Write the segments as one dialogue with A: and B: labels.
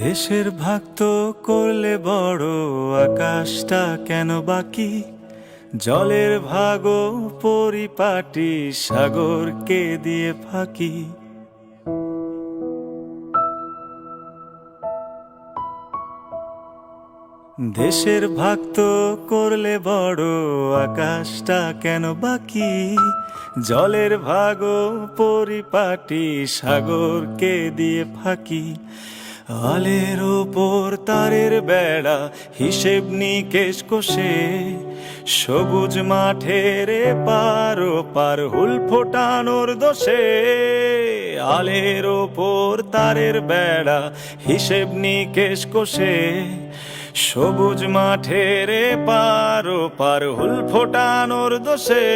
A: দেশের ভাগ তো করলে বড়, আকাশটা কেন বাকি? জলের ভাগও পরিপাটি, সাগরকে দিয়ে ফাঁকি। দেশের ভাগ তো করলে বড়, আকাশটা কেন বাকি? জলের ভাগও পরিপাটি, সাগরকে দিয়ে ফাঁকি। আলের ওপর তারের বেড়া, হিসেব নিকেশ কষে, সবুজ মাঠের এপার ওপার হুল ফোটানোর দোষে। আলের ওপর তারের বেড়া, হিসেব নিকেশ কষে, সবুজ মাঠের এপার ওপার হুল ফোটানোর দোষে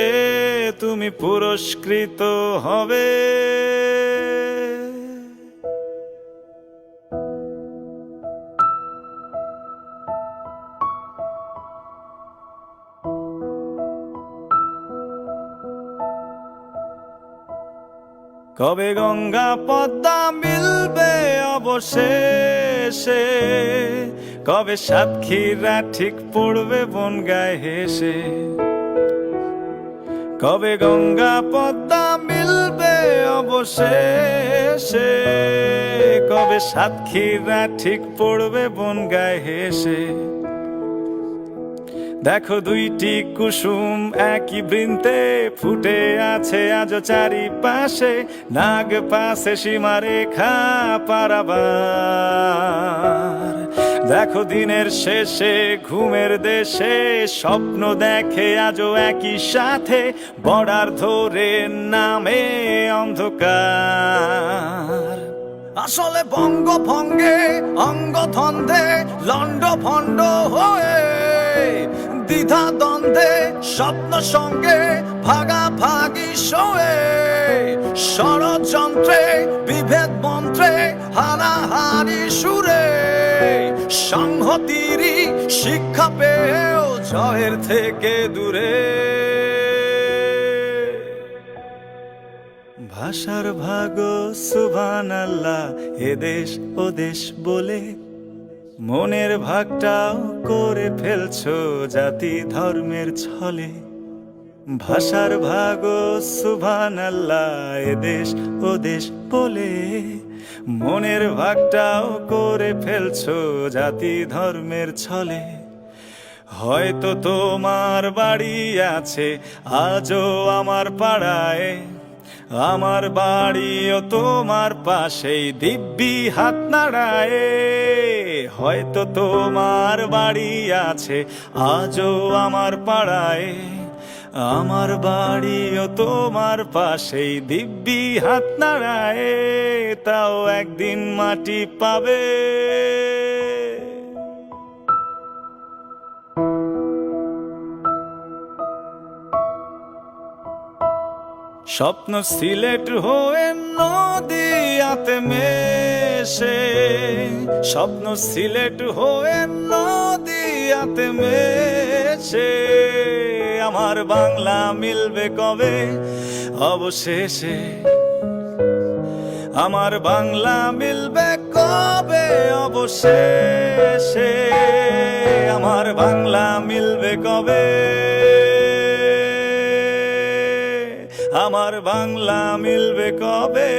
A: তুমি পুরস্কৃত হবে। কবে গঙ্গা পদ্মা মিলবে অবশেষে, কবে সাতক্ষীরা ঠিক পড়বে বনগায় হেসে। কবে গঙ্গা পদ্মা মিলবে অবশেষে, কবে সাতক্ষীরা ঠিক পড়বে বনগায় হেসে। দেখো দুইটি কুসুম একই বৃন্তে ফুটে আছে আজও চারিপাশে, নাগ পাশে সীমারেখা পারাবার। দেখো দিনের শেষে ঘুমের দেশে স্বপ্ন দেখে আজও একই সাথে, বর্ডার ধরে নামে অন্ধকার। আসলে বঙ্গভঙ্গে অঙ্গধন্দে লন্ড ভণ্ড হয়ে, দ্বিধা দ্বন্দ্বে স্বপ্ন সঙ্গে ভাগাভাগি শোয়ে, ষড়যন্ত্রে বিভেদ মন্ত্রে হানাহারি সুরে, সংহতিরই শিক্ষা পেয়েও জয়ের থেকে দূরে। ভাষার ভাগ সুবহানাল্লাহ, এদেশ ওদেশ বলে মনের ভাগটাও করে ফেলছো জাতি ধর্মের ছলে। ভাষার ভাগ সুবহানাল্লাহ, এদেশ ওদেশ বলে মনের ভাগটাও করে ফেলছো জাতি ধর্মের ছলে। হয়তো তোমার বাড়ি আছে আজও আমার পাড়ায়, আমার বাড়িও তোমার পাশেই দিব্যি হাত নাড়ায়। হয়তো তোমার বাড়ি আছে আজও আমার পাড়ায়, আমার বাড়িও তোমার পাশেই দিব্যি হাত নাড়ায়। তাও একদিন মাটি পাবে। স্বপ্ন সিলেট হয়ে নদীয়াতে মেশে, স্বপ্ন সিলেট হয়ে নদীয়াতে মেশে। আমার বাংলা মিলবে কবে অবশেষে, আমার বাংলা মিলবে কবে অবশেষে, আমার বাংলা মিলবে কবে, আমার বাংলা মিলবে কবে,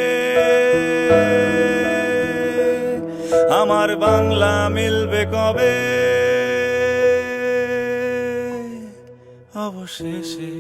A: আমার বাংলা মিলবে কবে অবশেষে।